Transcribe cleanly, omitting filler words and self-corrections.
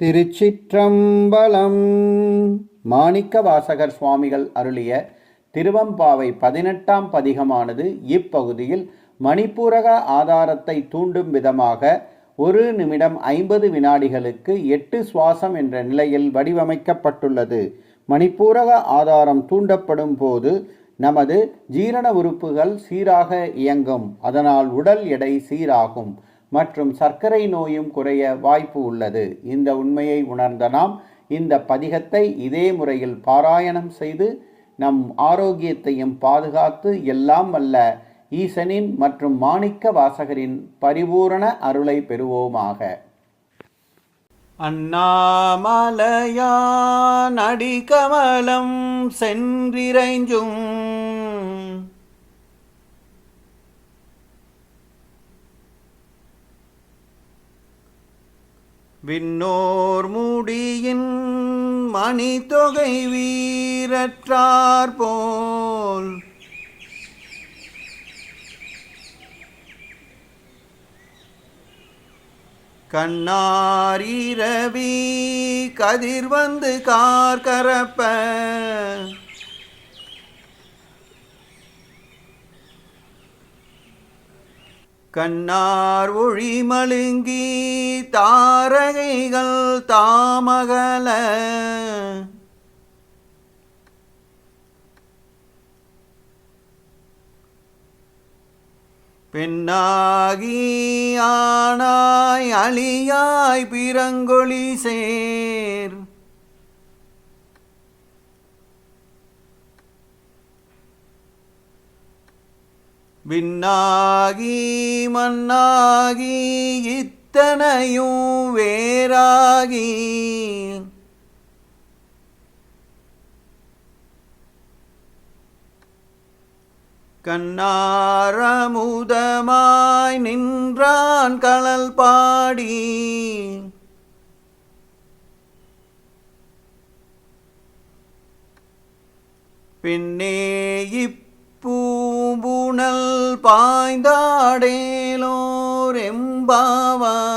திருச்சிற்றம்பலம். மாணிக்கவாசகர் சுவாமிகள் அருளிய திருவம்பாவை 18ஆம் பதிகமானது இப்பகுதியில் மணிப்பூரக ஆதாரத்தை தூண்டும் விதமாக 1 நிமிடம் 50 வினாடிகளுக்கு 8 சுவாசம் என்ற நிலையில் வடிவமைக்கப்பட்டுள்ளது. மணிப்பூரக ஆதாரம் தூண்டப்படும் போது நமது ஜீரண உறுப்புகள் சீராக இயங்கும். அதனால் உடல் எடை சீராகும் மற்றும் சர்க்கரை நோயும் குறைய வாய்ப்பு உள்ளது. இந்த உண்மையை உணர்ந்த நாம் இந்த பதிகத்தை இதே முறையில் பாராயணம் செய்து நம் ஆரோக்கியத்தையும் பாதுகாத்து எல்லாம் வல்ல ஈசனின் மற்றும் மாணிக்க வாசகரின் பரிபூரண அருளை பெறுவோமாக. அண்ணாமலையான் அடிகமலம் சென்றிறைஞ்சும் விண்ணோர் முடியின் மணித்தொகை வீரற்றார் போல் கண்ணாரிரவி கதிர் வந்து கார்கரப்ப கண்ணார் ஒளி மழுங்கி தாரகைகள் தாமகல பெண்ணாகி ஆனாய் அழியாய் பிறங்கொழி சேர் விண்ணாகி மண்ணாகி இத்தனையும் வேறாகி கண்ணாரமுதமாய் நின்றான் கழல் பாடி பின்னே பூம்புணல் பாய்ந்தாடேலோர் எம்பாவாய்.